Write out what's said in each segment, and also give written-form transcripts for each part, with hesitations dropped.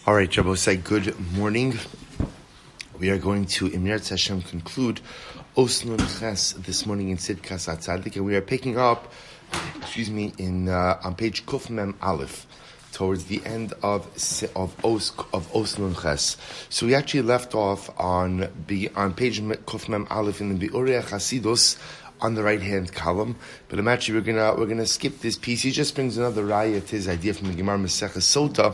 All right, Rabbosai, good morning. We are going to, Emir Hashem, conclude Osnun Ches this morning in Tzidkas Hatzaddik, and we are picking up, in on page Kuf Mem Aleph, towards the end of Osnun Ches. So we actually left off on page Kuf Mem Aleph in the Bi'urei Chasidus on the right-hand column, but we're gonna skip this piece. He just brings another raya to his idea from the Gemara Maseches Sota.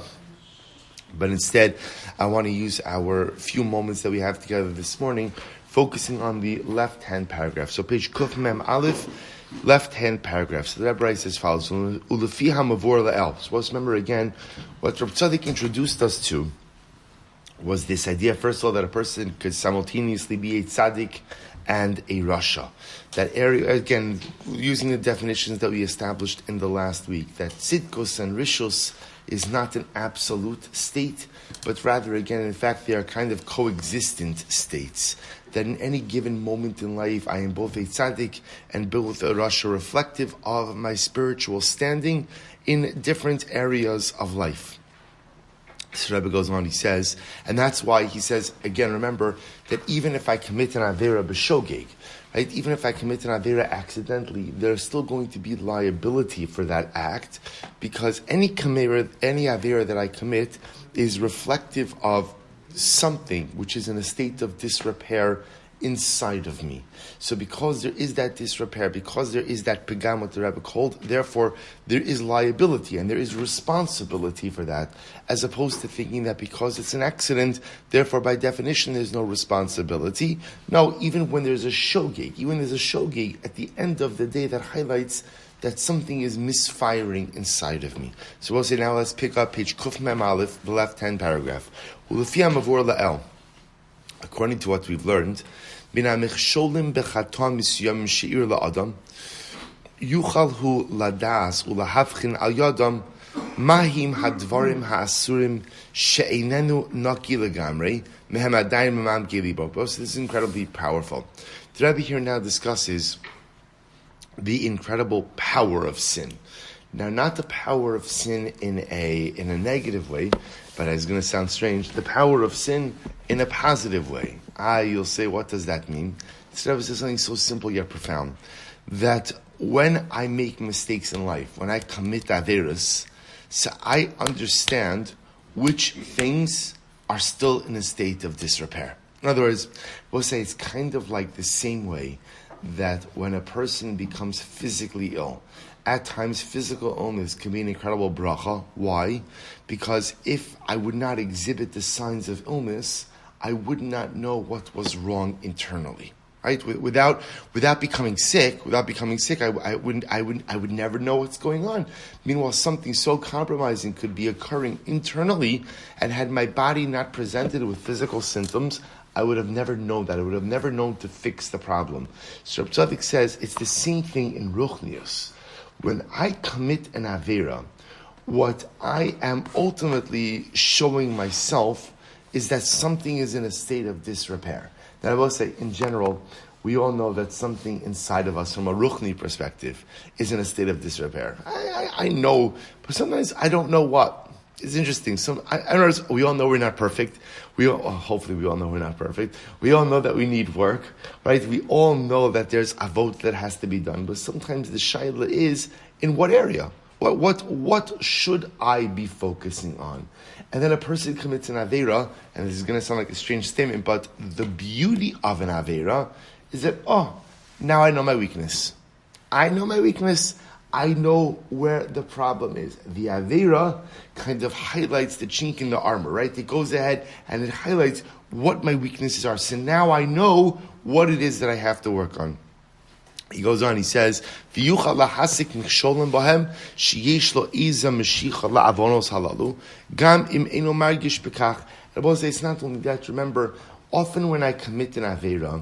But instead, I want to use our few moments that we have together this morning, focusing on the left-hand paragraph. So page Kuf Mem Aleph, left-hand paragraph. So the Rebbe writes as follows: Ulefi hamavor la'el. So let's remember again, what Hatzaddik introduced us to was this idea, first of all, that a person could simultaneously be a tzaddik and a rasha. That area, again, using the definitions that we established in the last week, that Tzidkas and rishus is not an absolute state, but rather, again, in fact, they are kind of coexistent states. That in any given moment in life, I am both a tzaddik and both a rasha, reflective of my spiritual standing in different areas of life. So Rebbe goes on, he says, and that's why he says, again, remember, that even if I commit an avera b'shogeg, right, even if I commit an avera accidentally, there's still going to be liability for that act, because any avera that I commit is reflective of something which is in a state of disrepair inside of me. So because there is that disrepair, because there is that pegam, what the Rebbe called, therefore there is liability and there is responsibility for that, as opposed to thinking that because it's an accident, therefore by definition there's no responsibility. No, even when there's a shogeg, at the end of the day that highlights that something is misfiring inside of me. So we'll say now, let's pick up page Kuf Mem Aleph, the left-hand paragraph. Ulefi hamavor la'el. According to what we've learned, min ha'mechsholim bechaton misyam she'ir la'adam, yuchal hu ladas ulahavchin al yadam, mahim hadvarim ha'asurim she'einenu naki legamrei, mehem adayim memam gelibo. So this is incredibly powerful. The Rebbe here now discusses the incredible power of sin. Now, not the power of sin in a negative way, but it's going to sound strange, the power of sin in a positive way. You'll say, what does that mean? This Rebbe says something so simple yet profound, that when I make mistakes in life, when I commit averos, so I understand which things are still in a state of disrepair. In other words, we'll say it's kind of like the same way that when a person becomes physically ill, at times physical illness can be an incredible bracha. Why? Because if I would not exhibit the signs of illness, I would not know what was wrong internally. Right? Without becoming sick, I would never know what's going on. Meanwhile, something so compromising could be occurring internally, and had my body not presented with physical symptoms, I would have never known that. I would have never known to fix the problem. So Hatzaddik says it's the same thing in Ruchnius. When I commit an avera, what I am ultimately showing myself is that something is in a state of disrepair. Now I will say, in general, we all know that something inside of us, from a Ruchni perspective, is in a state of disrepair. I know, but sometimes I don't know what. It's interesting. We all know we're not perfect. Hopefully we all know we're not perfect. We all know that we need work, right? We all know that there's avot that has to be done. But sometimes the shaila is, in what area? What should I be focusing on? And then a person commits an avera, and this is going to sound like a strange statement, but the beauty of an avera is that, now I know my weakness. I know where the problem is. The Avera kind of highlights the chink in the armor, right? It goes ahead and it highlights what my weaknesses are. So now I know what it is that I have to work on. He goes on, he says, V'yuchal lahasik nichsholim bahem, sheyesh lo iza meshicha la'avonos halalu, gam im eno margish bekach. And I will say, it's not only that. Remember, often when I commit an Avera,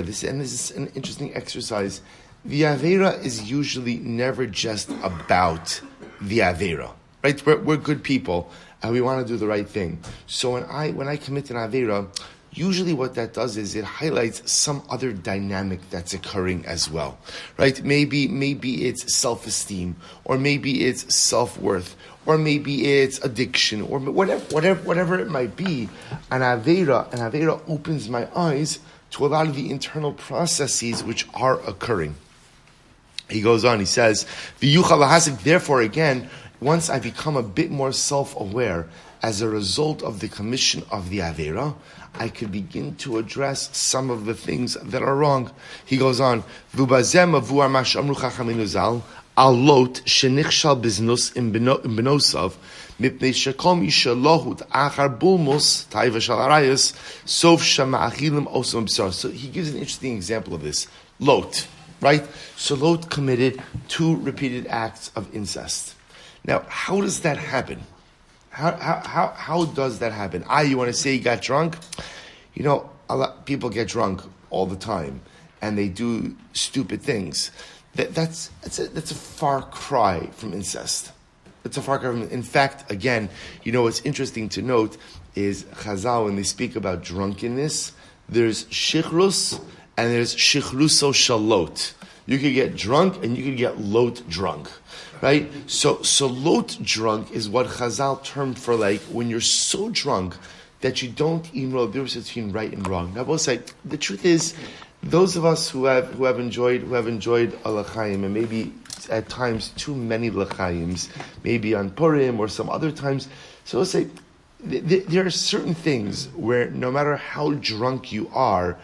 this is an interesting exercise. The Avera is usually never just about the Avera, right? We're good people and we want to do the right thing. So when I commit an Avera, usually what that does is it highlights some other dynamic that's occurring as well, right? Maybe it's self-esteem, or maybe it's self-worth, or maybe it's addiction, or whatever it might be. An Avera opens my eyes to a lot of the internal processes which are occurring. He goes on, he says, therefore again, once I become a bit more self-aware as a result of the commission of the Avera, I could begin to address some of the things that are wrong. He goes on, alot shenichshal biznus in benosav mipnei shekom ishalohut achar bulmus taiva shal arayos sof shama achilim osam b'sar. So he gives an interesting example of this. Lot, right? So Lot committed 2 repeated acts of incest. Now, how does that happen? How does that happen? You want to say he got drunk? You know, a lot people get drunk all the time, and they do stupid things. That's a far cry from incest. It's a far cry from. In fact, again, you know what's interesting to note is Chazal, when they speak about drunkenness, there's shichrus and there's shichruso shalot. You could get drunk and you could get lot drunk, right? So lot drunk is what Chazal termed for like when you're so drunk that you don't even know the difference between right and wrong. Now, both say the truth is, those of us who have enjoyed a l'chaim, and maybe at times too many l'chaims, maybe on Purim or some other times, so we'll say there are certain things where no matter how drunk you are,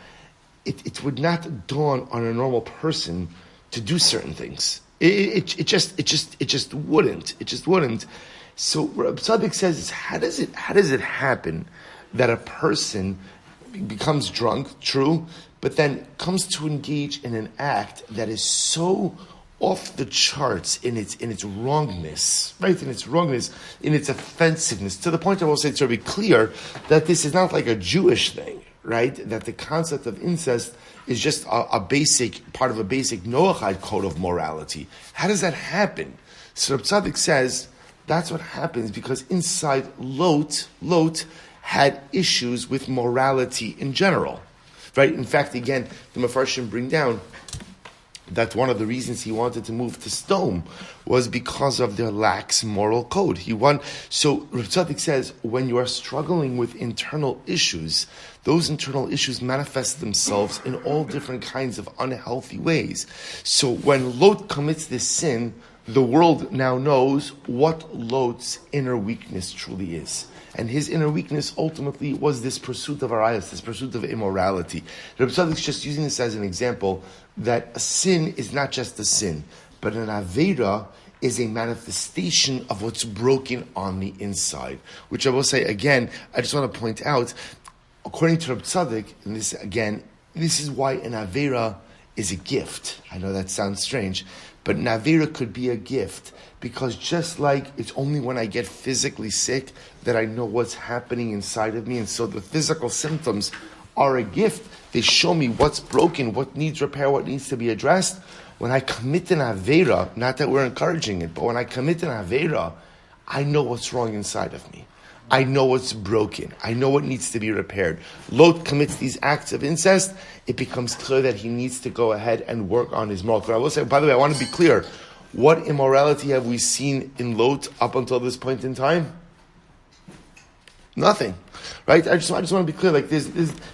it would not dawn on a normal person to do certain things. It just wouldn't. It just wouldn't. So Hatzaddik says, how does it happen that a person becomes drunk, true, but then comes to engage in an act that is so off the charts in its wrongness, right? In its wrongness, in its offensiveness, to the point I will say to be clear that this is not like a Jewish thing, right? That the concept of incest is just a basic part of a basic Noahide code of morality. How does that happen? So Hatzaddik says that's what happens because inside Lot had issues with morality in general, right? In fact, again, the Mefarshim bring down that one of the reasons he wanted to move to Sdom was because of their lax moral code. So Hatzaddik says, when you are struggling with internal issues, those internal issues manifest themselves in all different kinds of unhealthy ways. So when Lot commits this sin, the world now knows what Lot's inner weakness truly is. And his inner weakness ultimately was this pursuit of arayos, this pursuit of immorality. Rabbi Tzaddik is just using this as an example that a sin is not just a sin, but an avera is a manifestation of what's broken on the inside. Which I will say again, I just want to point out, according to Rabbi Tzaddik, and this is why an avera is a gift. I know that sounds strange, but an avera could be a gift. Because just like it's only when I get physically sick that I know what's happening inside of me, and so the physical symptoms are a gift. They show me what's broken, what needs repair, what needs to be addressed. When I commit an avera, not that we're encouraging it, but when I commit an avera, I know what's wrong inside of me. I know what's broken. I know what needs to be repaired. Lot commits these acts of incest. It becomes clear that he needs to go ahead and work on his moral code. I will say, by the way, I want to be clear. What immorality have we seen in Lot up until this point in time? Nothing, right? I just want to be clear. Like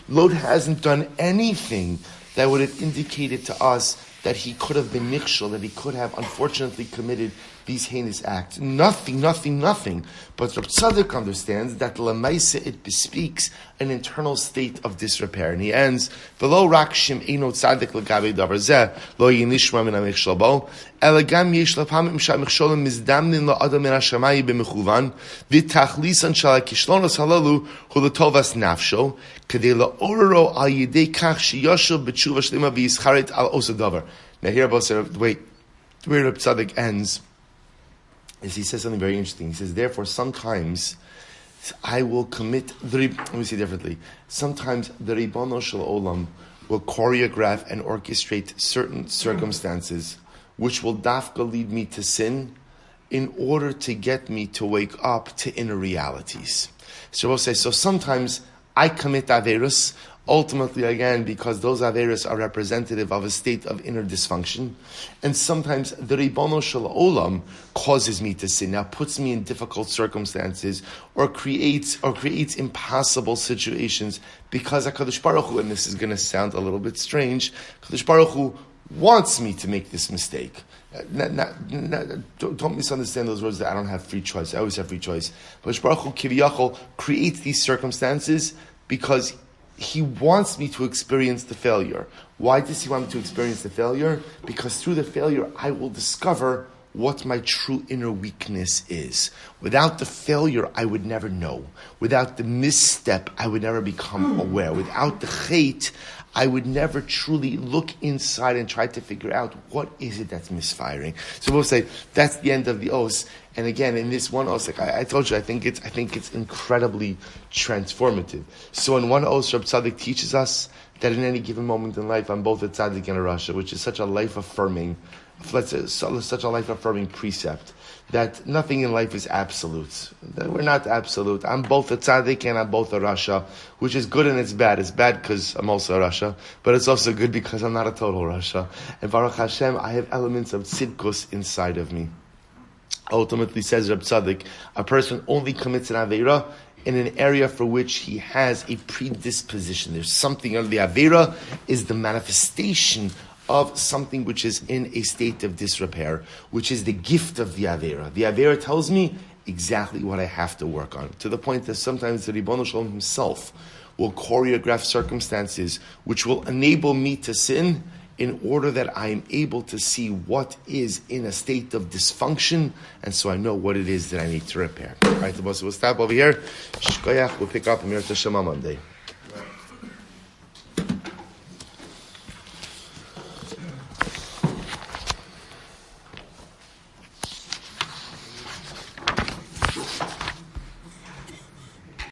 Lot hasn't done anything that would have indicated to us that he could have been nichshel, that he could have unfortunately committed these heinous acts. Nothing. But Reb Tzaddik understands that l'maisa it bespeaks an internal state of disrepair. And he ends, "V'lo rak shim eino tzaddik l'gabei davar zeh, lo yinishma min ha'michshol bo, ela gam yesh l'pamim sha'michsholim mizdamnin la'adam min ha'shamayim b'mechuvan, v'tachlisan shal ha'kishlonos halalu hu l'tovas nafsho, kedei la'ororo al yidei kach sheyoshev b'tshuva shlima v'yischaret al osadavar." Now here, the way Reb Tzaddik ends, is he says something very interesting. He says, therefore, sometimes I will commit let me say it differently. Sometimes the Ribono Shel Olam will choreograph and orchestrate certain circumstances which will dafka lead me to sin in order to get me to wake up to inner realities. So we'll say, so sometimes I commit Averos, ultimately, again, because those Averos are representative of a state of inner dysfunction. And sometimes the Ribono Shel Olam causes me to sin, now puts me in difficult circumstances, or creates impossible situations, because HaKadosh Baruch Hu, and this is going to sound a little bit strange, HaKadosh Baruch Hu wants me to make this mistake. Don't misunderstand those words that I don't have free choice. I always have free choice. But Baruch Hu Kiviyachol creates these circumstances because He wants me to experience the failure. Why does He want me to experience the failure? Because through the failure, I will discover what my true inner weakness is. Without the failure, I would never know. Without the misstep, I would never become aware. Without the hate, I would never truly look inside and try to figure out what is it that's misfiring. So we'll say that's the end of the os. And again, in this one os, like I told you, I think it's incredibly transformative. So in one os, Reb Tzaddik teaches us that in any given moment in life, I'm both a tzaddik and a rasha, which is such a life-affirming, such a life-affirming precept. That nothing in life is absolute. That we're not absolute. I'm both a tzaddik and I'm both a rasha, which is good and it's bad. It's bad because I'm also a rasha, but it's also good because I'm not a total rasha. And Baruch Hashem, I have elements of tzidkus inside of me. Ultimately, says Reb Tzaddik, a person only commits an aveira in an area for which he has a predisposition. There's something under the aveira is the manifestation of something which is in a state of disrepair, which is the gift of the Avera. The Avera tells me exactly what I have to work on, to the point that sometimes the Ribono Shel Olam himself will choreograph circumstances which will enable me to sin in order that I am able to see what is in a state of dysfunction, and so I know what it is that I need to repair. All right, we'll stop over here. Shkoyach, we'll pick up Amir Tashem on Monday.